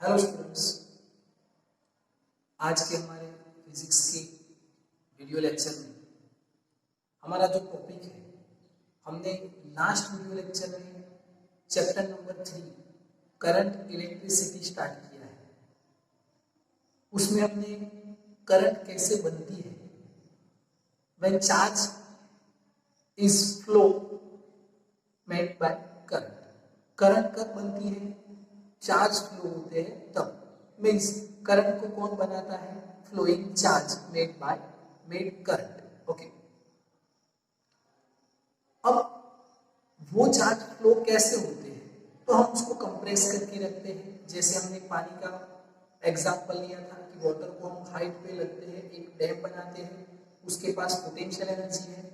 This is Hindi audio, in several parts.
हेलो स्टूडेंट्स, आज के हमारे फिजिक्स के वीडियो लेक्चर में हमारा जो टॉपिक है, हमने लास्ट वीडियो लेक्चर में chapter number 3 current electricity start किया है। उसमें हमने करंट कैसे बनती है, when charge is flow made by current. Current कब बनती है? चार्ज फ्लो होते हैं तब। मीन्स करंट को कौन बनाता है? Flowing charge made current. Okay, अब वो चार्ज फ्लो कैसे होते हैं? तो हम उसको कंप्रेस करके रखते हैं। जैसे हमने पानी का एग्जांपल लिया था कि वाटर को हम हाइट पे रखते हैं, एक डैम बनाते हैं, उसके पास पोटेंशियल एनर्जी है।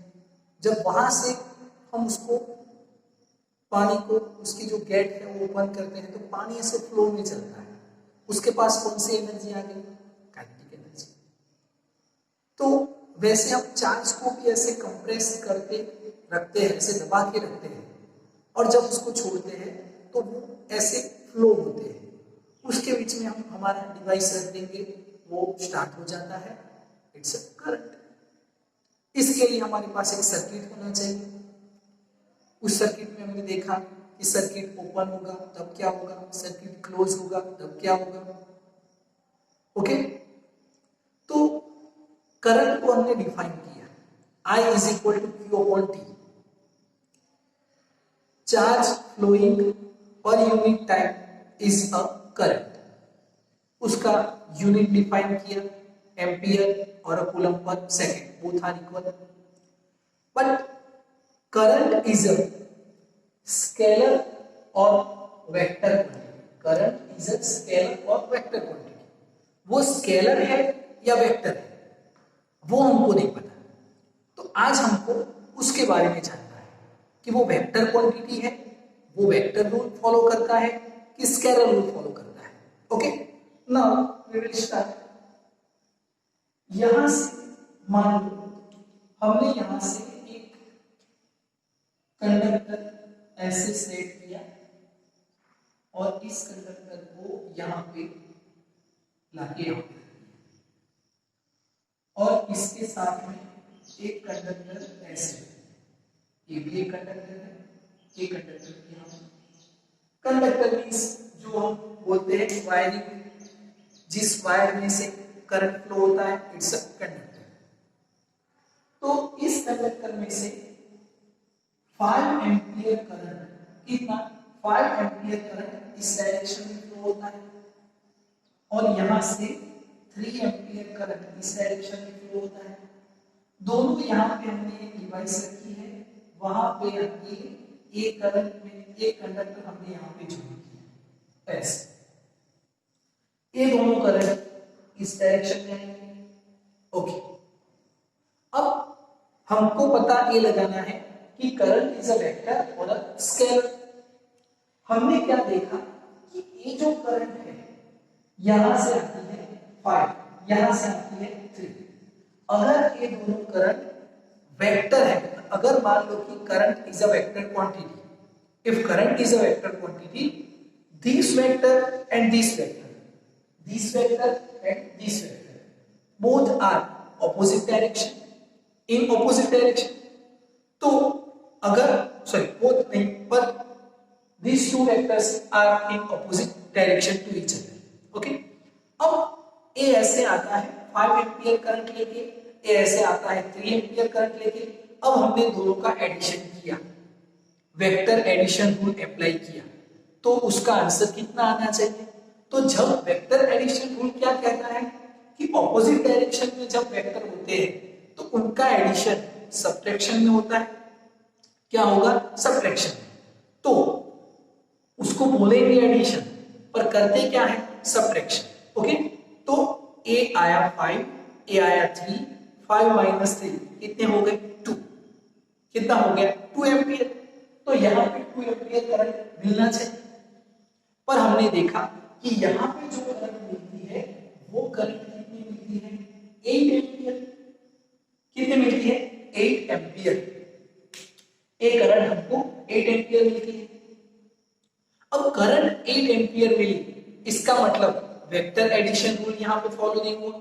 जब वहां से हम उसको पानी को, उसकी जो गेट है वो ओपन करते हैं तो पानी ऐसे फ्लो में चलता है। उसके पास कौन सी एनर्जी आ गई? Kinetic energy. तो वैसे हम चार्ज को भी ऐसे कंप्रेस करके रखते हैं, ऐसे दबा के रखते हैं, और जब उसको छोड़ते हैं तो वो ऐसे फ्लो होते हैं। उसके बीच में हम हमारा डिवाइस रख देंगे, वो स्टार्ट हो जाता है, इट्स अ करंट। इसके लिए हमारे पास एक सर्किट होना चाहिए। उस सर्किट में हमने देखा कि सर्किट ओपन होगा तब क्या होगा, सर्किट क्लोज होगा तब क्या होगा। ओके, तो करंट को हमने डिफाइन किया, I is equal to Q upon T. Charge flowing per unit time is a current. उसका यूनिट डिफाइन किया, एम्पियर और coulomb per second, both are equal. But current is a scalar और vector quantity. Current is a scalar और वेक्टर क्वांटिटी। वो स्केलर है या वेक्टर है वो हमको नहीं पता। तो आज हमको उसके बारे में जानना है कि वो वेक्टर क्वांटिटी है, वो वेक्टर रूल फॉलो करता है कि स्केलर रूल फॉलो करता है। Okay, now we will start. यहां से मान लो हमने यहां से एक कंडक्टर ऐसे सेट किया और इस कंडक्टर को यहां पे लाके रख दिया, और इसके साथ में एक कंडक्टर ऐसे, ये भी एक कंडक्टर है, ये कंडक्टर यहां। कंडक्टर मींस जो हम बोलते हैं वायरिंग, जिस वायर में से करंट फ्लो होता है, इट्स अ कंडक्टर। तो इस कंडक्टर में से 5 एम्पियर करंट, कितना? 5 एम्पियर करंट इस डायरेक्शन में फ्लो होता है, और यहां से 3 एम्पियर करंट इस डायरेक्शन में फ्लो होता है। दोनों यहां पे हमने एक डिवाइस रखी है, वहां पे रखी एक करंट में एक कंडक्टर हमने यहां पे जोड़ किया ऐसे। ये दोनों करंट इस डायरेक्शन में आएंगे। ओके, अब हमको पता ये लगाना है कि करंट इज अ वेक्टर और अ स्केलर। हमने क्या देखा कि ये जो करंट है यहां से आती है 5, यहां से आती है 3। अगर ये दोनों करंट वेक्टर है, अगर मान लो कि current is a vector quantity, if current is a vector quantity, this vector and this vector, this vector and this vector both are opposite direction, in opposite direction. तो अगर सॉरी both नहीं, पर these two vectors are in opposite direction to each other. Okay, अब ए ऐसे आता है 5 एम्पियर करंट लेके, ए ऐसे आता है 3 एम्पियर करंट लेके। अब हमने दोनों का एडिशन किया, वेक्टर एडिशन रूल अप्लाई किया, तो उसका आंसर कितना आना चाहिए? तो जब वेक्टर एडिशन रूल क्या कहता है कि ऑपोजिट डायरेक्शन में जब वेक्टर होते हैं तो उनका एडिशन सब्ट्रैक्शन में होता है। क्या होगा? सब्ट्रैक्शन। तो उसको बोलेंगे एडिशन, पर करते क्या है? सब्ट्रैक्शन। ओके, तो ए आया 5, ए आया 3, 5 माइनस 3 कितने हो गए? 2। कितना हो गया? 2 एम्पियर। तो यहां पे 2 एम्पियर करंट मिलना चाहिए, पर हमने देखा कि यहां पे जो करंट मिलती है वो करंट कितनी मिलती है? 8 एम्पियर। कितनी मिलती है? 8 एम्पियर। एक करंट हमको 8 एम्पियर मिलती है। अब करंट 8 एम्पियर मिली, इसका मतलब वेक्टर एडिशन रूल यहां पे फॉलो नहीं हुआ।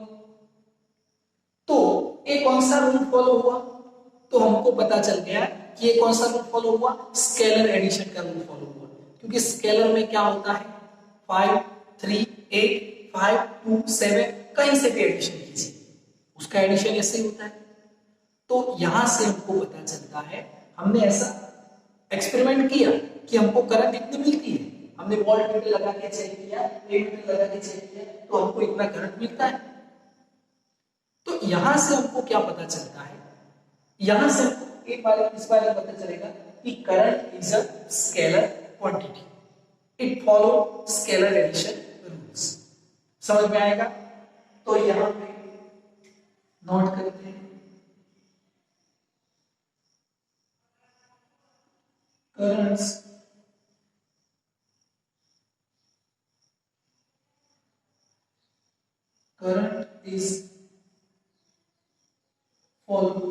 तो ये कौन सा रूल फॉलो हुआ? तो हमको पता चल गया कि ये कौन सा रूल फॉलो हुआ, स्केलर एडिशन का रूल फॉलो हुआ। क्योंकि स्केलर में क्या होता है, 5 3 8 5 2 7 कहीं से भी एडिशन कीजिए, उसका एडिशन ऐसे ही होता है। तो यहां से हमको पता चलता है, हमने ऐसा एक्सपेरिमेंट किया कि हमको करंट इतनी मिलती है, हमने वोल्ट मीटर लगा के चेक किया, एमीटर लगा के चेक किया, तो हमको इतना करंट मिलता है। तो यहां से हमको क्या पता चलता है, यहां से एक बार इस बारे में पता चलेगा कि current is a scalar quantity, it follow scalar addition rules. समझ में आएगा? तो यहां पे नोट करते हैं, currents current is follow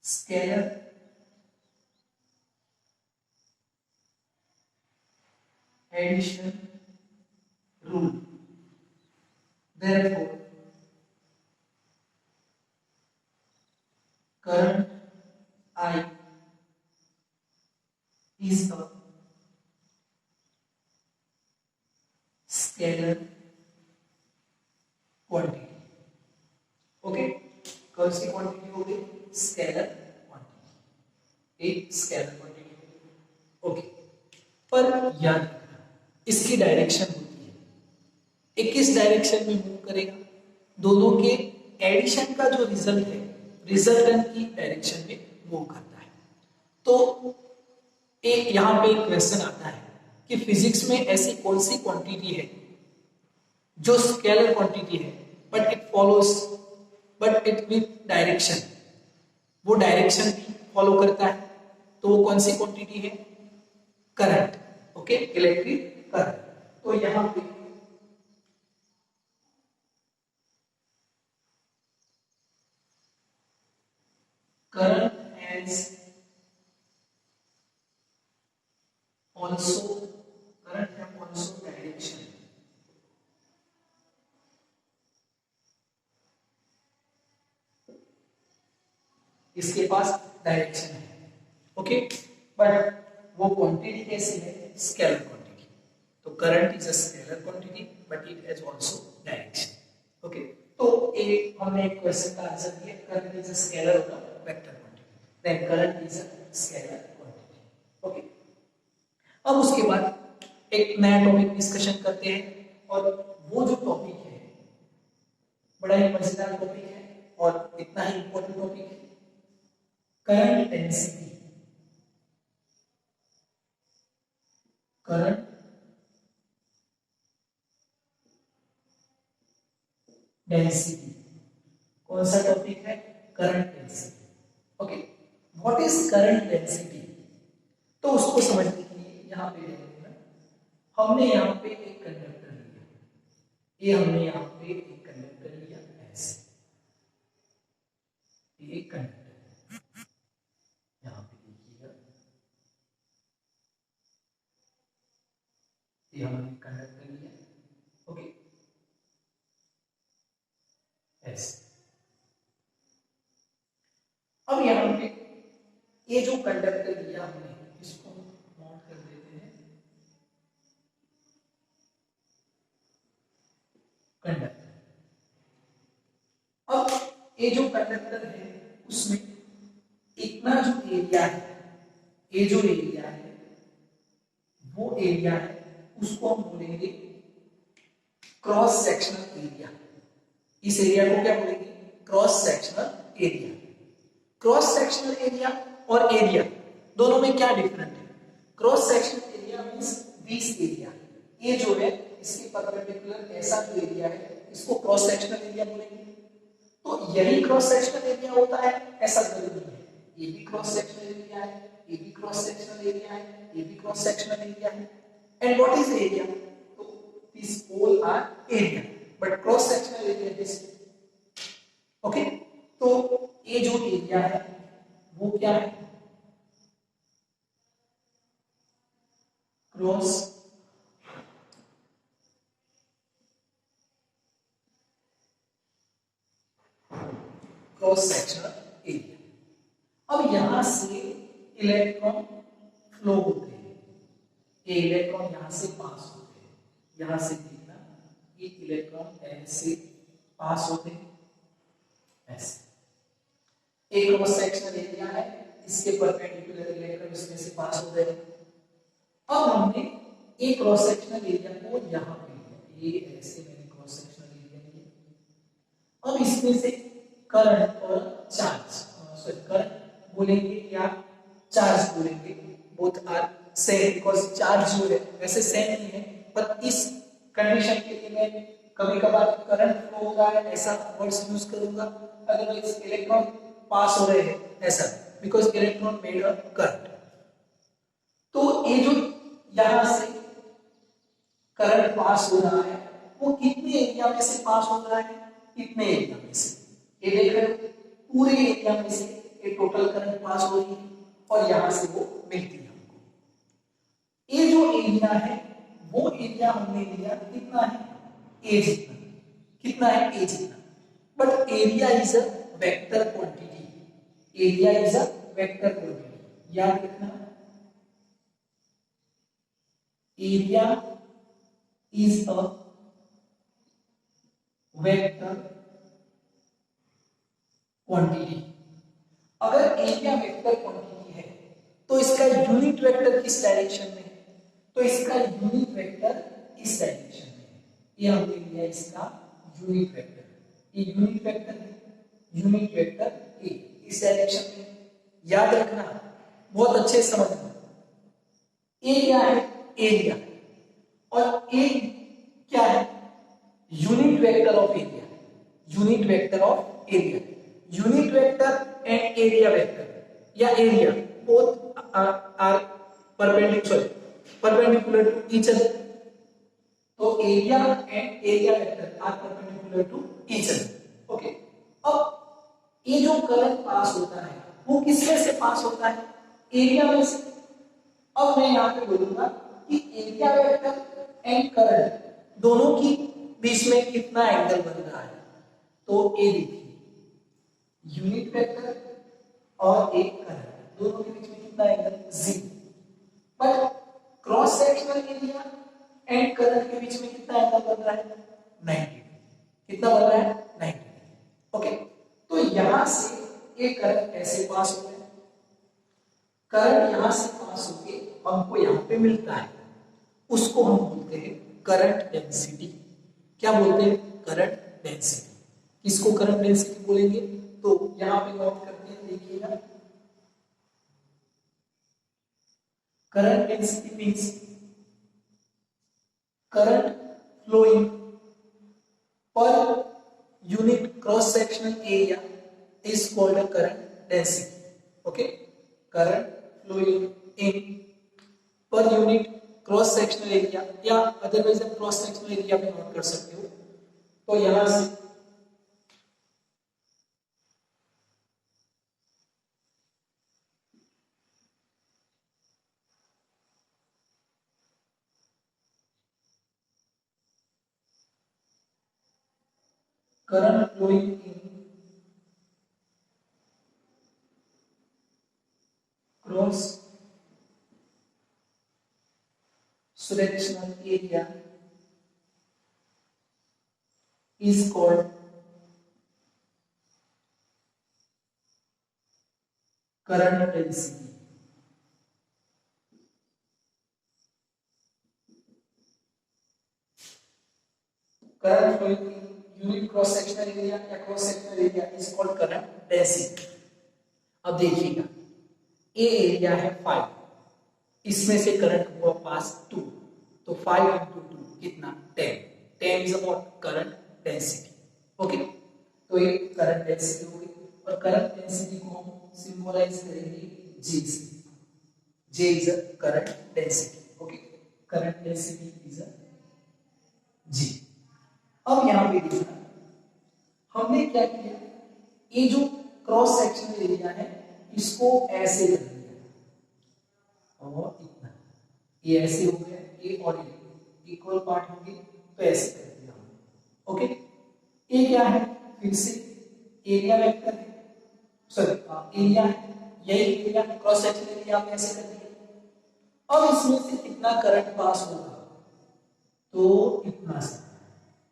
scalar addition rule, therefore current I is a scalar quantity। Okay, कौन सी क्वांटिटी होगी, स्केलर क्वांटिटी, एक स्केलर क्वांटिटी। ओके, पर याद रखना इसकी डायरेक्शन होती है, एक किस डायरेक्शन में मूव करेगा, दोनों के एडिशन का जो रिजल्ट है रिजल्टेंट की डायरेक्शन में मूव करता है। तो एक यहां पे एक क्वेश्चन आता है कि फिजिक्स में ऐसी कौन सी क्वांटिटी है जो स्केलर क्वांटिटी है but it follows but it with direction, वो डायरेक्शन भी फॉलो करता है। तो वो कौन सी क्वांटिटी है, करंट। Okay, electric current. तो यहां पे current has also current have also direction, इसके पास डायरेक्शन है। ओके, बट वो क्वांटिटी कैसी है, स्केलर क्वांटिटी। तो current is a scalar quantity but it has also direction. Okay, तो एक हमने एक क्वेश्चन का आंसर दिया, करंट इज अ स्केलर और vector quantity, then current is a scalar quantity. Okay, अब उसके बाद एक नया टॉपिक डिस्कशन करते हैं, और वो जो टॉपिक है बड़ा ही मजेदार टॉपिक है और इतना ही इंपॉर्टेंट टॉपिक है, करंट डेंसिटी। करंट डेंसिटी कौन सा टॉपिक है, current density. Okay, what is current density? तो उसको समझने के लिए यहां पे हमने यहां पे एक कंडक्टर लिया, ये हमने यहां पे एक कंडक्टर लिया ऐसे, ये एक कंडक्टर यहां पे देखिएगा, ये हमने कंडक्टर लिया। ओके, ऐसे। अब यहां पे ये जो कंडक्टर लिया हमने, इसको नोट कर देते हैं, कंडक्टर। अब ये जो कंडक्टर है उसमें इतना जो एरिया है, ये जो एरिया है वो एरिया है, उसको हम बोलेंगे क्रॉस सेक्शनल एरिया। इस एरिया को क्या बोलेंगे, cross sectional area. Cross sectional area और एरिया दोनों में क्या डिफरेंट है, cross sectional area means this area, ये जो है इसके परपेंडिकुलर ऐसा जो एरिया है इसको क्रॉस सेक्शनल एरिया बोलेंगे। तो यही क्रॉस सेक्शनल एरिया होता है, ऐसा जरूरी है, ये भी क्रॉस सेक्शनल एरिया है, ये भी क्रॉस सेक्शनल एरिया है, ये भी क्रॉस सेक्शनल एरिया है। एंड व्हाट इज एरिया, तो this all are area but cross sectional area this. Okay, तो ये जो एरिया है वो क्या है, क्रॉस सेक्शनल एरिया। अब यहां से इलेक्ट्रॉन फ्लो होते हैं, ये इलेक्ट्रॉन यहां से पास होते हैं, यहां से देखना ये इलेक्ट्रॉन ऐसे पास होते हैं, ऐसे एक क्रॉस सेक्शनल एरिया है, इसके परपेंडिकुलर इलेक्ट्रॉन इसमें से पास हो रहे हैं। अब हमने एक क्रॉस सेक्शनल एरिया को यहां पे लिया, ये ऐसे मैंने क्रॉस सेक्शनल एरिया लिया। अब इसमें से करंट और चार्ज, सॉरी करंट बोलेंगे या चार्ज बोलेंगे, both are same because charge जो है वैसे सेम नहीं है, पर इस कंडीशन के लिए मैं कभी कभार करंट फ्लो हो रहा है ऐसा वर्ड्स यूज करूंगा, अदरवाइज इलेक्ट्रॉन पास हो रहे हैं ऐसा, because electron made a current. तो ये जो यहां से करंट पास हो रहा है वो कितने एरिया में से पास हो रहा है, कितने एरिया में से, ये देख रहे हो पूरे एरिया में से ये टोटल करंट पास हो रही है और यहां से वो मिलती है हमको। ये जो एरिया है वो एरिया हमने लिया कितना है, ए जितना, कितना है ए जितना, but area is a vector quantity, area is a vector quantity, याद रखना area is a vector quantity. अगर एरिया वेक्टर क्वांटिटी है तो इसका यूनिट वेक्टर किस डायरेक्शन में है, तो इसका यूनिट वेक्टर इस डायरेक्शन में है, ये हमने लिया इसका यूनिट वेक्टर, ये यूनिट वेक्टर है, यूनिट वेक्टर ए इस डायरेक्शन में, याद रखना बहुत अच्छे से समझना। ए क्या है, एरिया, और ए क्या है, unit vector of area, unit vector of area, unit vector and area vector या area both are perpendicular to each other, तो area and area vector are perpendicular to each other. Okay, अब ये जो करंट पास होता है वो किसमें से पास होता है, एरिया में से। अब मैं यहां पे बोलूंगा कि एरिया वेक्टर एंड करंट दोनों की बीच में कितना एंगल बन रहा है, तो ए देखिए यूनिट वेक्टर और एक करंट दोनों के बीच में कितना angle, 0, but cross sectional area and current के बीच में कितना एंगल बन रहा है, 90, कितना बन रहा है, 90। ओके, तो यहां से एक करंट ऐसे पास हो रहा है, करंट यहां से पास होके हमको यहां पे मिलता है, उसको हम बोलते हैं करंट डेंसिटी। क्या बोलते हैं, करंट डेंसिटी। किसको करंट डेंसिटी बोलेंगे, तो यहां पे नोट करते हैं, देखिएगा current density means current flowing per unit cross sectional area is called a current density. Okay, current flowing in per unit cross sectional area, या अदरवाइज आप क्रॉस सेक्शनल एरिया पे नोट कर सकते हो। तो यहां से current flowing in cross sectional area is called current density. Current flowing in unit cross sectional area या cross sectional area is called current density. अब देखिएगा ए एरिया है 5, इसमें से करंट हुआ पास 2, तो 5 into 2 कितना, 10, 10 is about current density. Okay, तो ये करंट डेंसिटी हो गई, और करंट डेंसिटी को हम सिंबलाइज करेंगे G से, J is a current density. Okay, current density is a G। अब यहां पे देखना हमने क्या किया, ये जो क्रॉस सेक्शनल एरिया है इसको ऐसे कर दिया और इतना, ये ऐसे हो गया, ए और ए इक्वल पार्ट होंगे तो ऐसे कर दिया हमने। ओके, ए क्या है, फिर से एरिया वेक्टर है, सॉरी एरिया है, यही एरिया क्रॉस सेक्शन एरिया हमने ऐसे कर दिया। अब इसमें से कितना करंट पास होगा, तो इतना सा,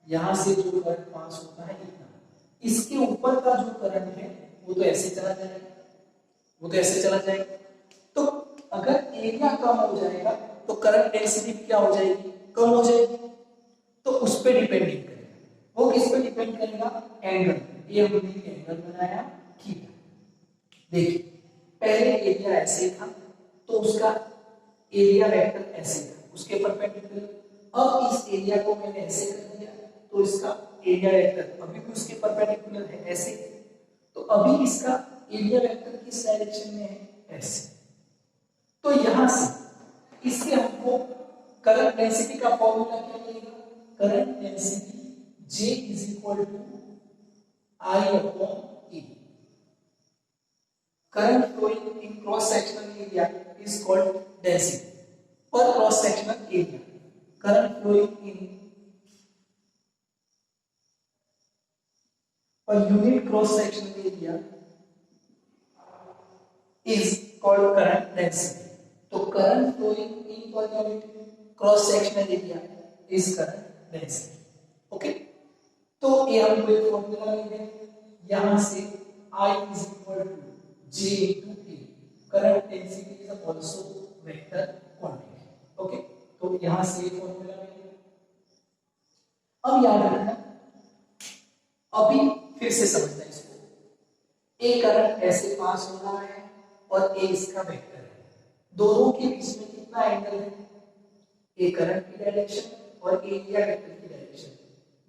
यहां से जो करंट पास होता है इतना, इसके ऊपर का जो करंट है वो तो ऐसे चला जाएगा, वो तो ऐसे चला जाएगा। तो अगर एरिया कम हो जाएगा तो करंट डेंसिटी क्या हो जाएगी, कम हो जाएगी। तो उस पर डिपेंडिंग करेगा, वो किस पे डिपेंड करेगा, एंगल। ये हमने एंगल बनाया थीटा। देखिए पहले एरिया ऐसे था तो उसका एरिया वेक्टर ऐसे था, उसके परपेंडिकुलर। अब इस एरिया को मैंने ऐसे कर दिया तो इसका एरिया वेक्टर अभी भी उसके परपेंडिकुलर है ऐसे, तो अभी इसका एरिया वेक्टर किस डायरेक्शन में है, ऐसे। तो यहां से इससे हमको करंट डेंसिटी का फॉर्मूला क्या मिलेगा, current density J is equal to I upon E। Current flowing in cross sectional area is called density per cross sectional area. Current flowing in per unit cross sectional area is called current density. तो current flowing in per unit cross sectional area is current density. Okay, तो ये हमको एक फॉर्मूला मिल गया, यहां से I is equal to J into A। Current density is also vector quantity. Okay, तो यहां से फॉर्मूला मिल गया। अब याद रखना, अभी फिर से समझना इसको, ए करंट ऐसे पास हो रहा है और ए इसका वेक्टर है, दोनों के बीच में कितना एंगल है, ए करंट की डायरेक्शन और एरिया वेक्टर की डायरेक्शन,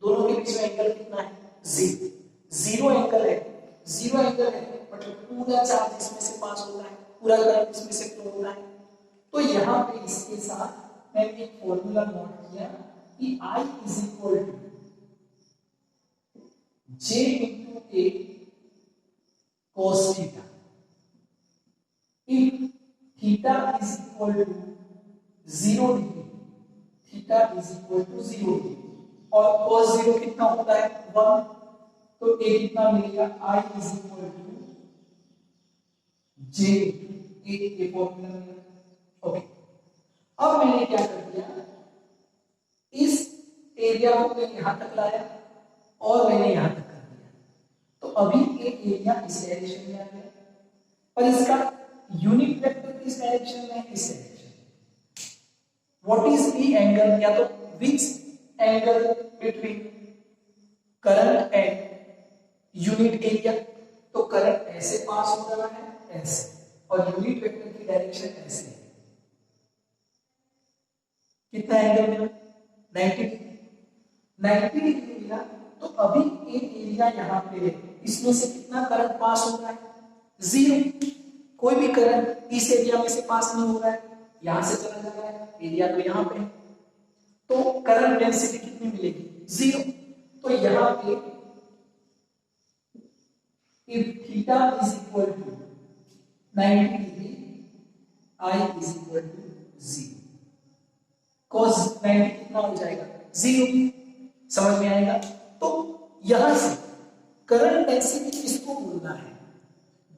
दोनों के बीच में एंगल कितना है, जीरो। जीरो एंगल है, जीरो एंगल है मतलब पूरा चार्ज इसमें से पास हो रहा है, पूरा करंट इसमें से फ्लो हो रहा है। तो यहां पे इसके साथ मैंने एक फॉर्मूला नोट किया कि I is equal to J into A cos theta if theta is equal to 0 degree, theta is equal to 0 degree और cos 0 कितना होता है 1, तो A कितना मिलेगा, I is equal to J into A formula मिलेगा। ओके, अब मैंने क्या कर दिया, इस एरिया को मैं यहां तक लाया और मैंने यहां तक कर दिया, तो अभी एक एरिया इस डायरेक्शन में आ गया, पर इसका यूनिट वेक्टर किस डायरेक्शन में है, इस direction. What is the angle, या तो which angle between current and unit area, तो करंट ऐसे पास हो रहा है ऐसे, और यूनिट वेक्टर की डायरेक्शन ऐसे है। कितना एंगल मिला, 90 डिग्री। 90 डिग्री मिला, तो अभी एक एरिया यहाँ पे है, इसमें से कितना करंट पास हो रहा है, जीरो। कोई भी करंट इस एरिया में से पास नहीं हो रहा है, यहां से चला जा रहा है, एरिया तो यहाँ पे है, तो करंट डेंसिटी कितनी मिलेगी, जीरो। तो यहाँ पे if theta is equal to 90 degree, I is equal to 0। cos 90 कितना हो जाएगा, जीरो। समझ में आएगा। तो यहां से करंट डेंसिटी किसको बोलना है,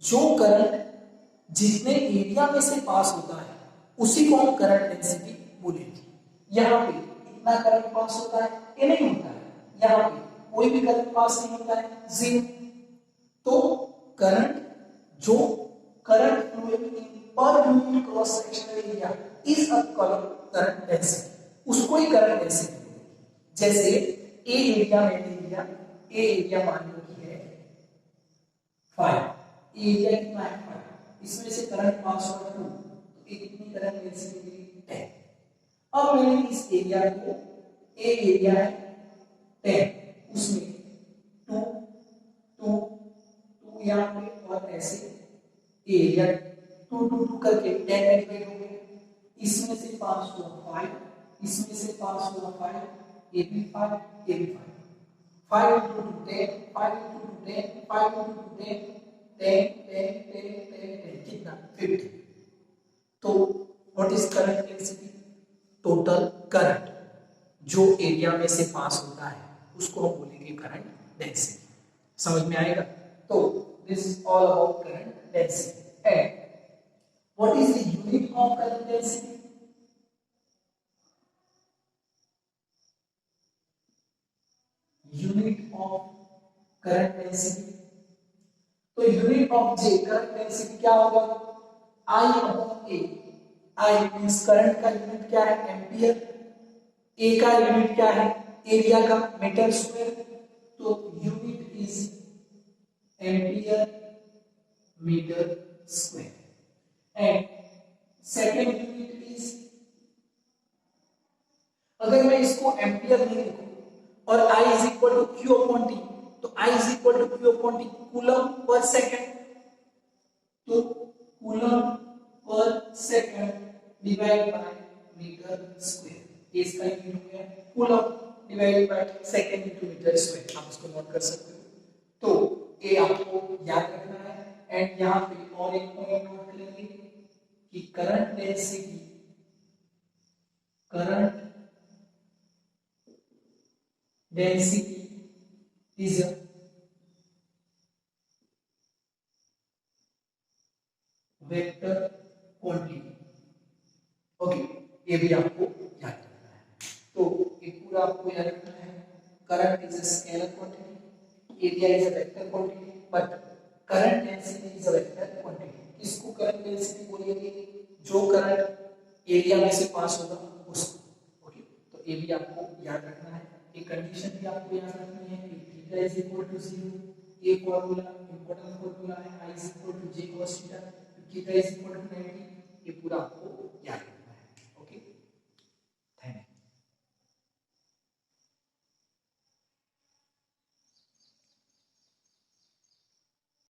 जो करंट जितने एरिया में से पास होता है उसी को हम करंट डेंसिटी बोलेंगे। यहाँ पे इतना करंट पास होता है, ये नहीं होता है, यहाँ पे कोई भी करंट पास नहीं होता है, जीरो। तो करंट जो current flowing in per unit cross sectional area is a current density, उसको ही करंट डेंसिटी बोलेंगे। जैसे ए एरिया मैंने लिया, ए एरिया मान लो कि है 5, एरिया कितना है 5, इसमें से करंट पास हो रहा है 2, तो ये कितनी करंट डेंसिटी मिली 10। अब मैंने इस एरिया को, ए एरिया है 10, उसमें 2 2 2 यहाँ पे और ऐसे एरिया 2 2 2 करके 10 डिवाइड हो गए, इसमें से पास हुआ 5, इसमें से पास हुआ 5, ये भी 5, ये भी 5, 5 into 2 10, 5 into 2 10, 5 into 2 10, 10 10 10 10 10 कितना 50। तो what is current density, total current जो एरिया में से पास होता है उसको हम बोलेंगे करंट डेंसिटी। समझ में आएगा? तो this is all about current density. And what is the unit of current density? Unit of current density, तो unit of J current density क्या होगा? I upon A. I means current का यूनिट क्या है? एम्पियर। ए का यूनिट क्या है? एरिया का, मीटर स्क्वायर। तो unit is ampere metre square. And second unit is, अगर मैं इसको एम्पियर नहीं लिखूं और I is equal to Q upon T, तो I is equal to Q upon T coulomb per second. तो coulomb per second divide by metre square, इसका यूनिट हो गया coulomb divide by second into metre square. आप इसको नोट कर सकते हो। तो ये आपको याद रखना है। एंड यहां पे और एक पॉइंट नोट करेंगे कि current density, current density is a vector quantity। Okay, ये भी आपको याद रखना है। तो ये पूरा आपको याद रखना है। Current is a scalar quantity, area is a vector quantity, but current density is a vector quantity. इसको करंट डेंसिटी बोलेंगे जो करंट एरिया में से पास होगा उसको। ओके, तो ये भी आपको याद रखना है। एक कंडीशन भी आपको याद रखनी है कि थीटा इज इक्वल टू 0। ये फार्मूला इंपॉर्टेंट फार्मूला है, I is equal to j cos theta, theta is equal to 90। ये पूरा आपको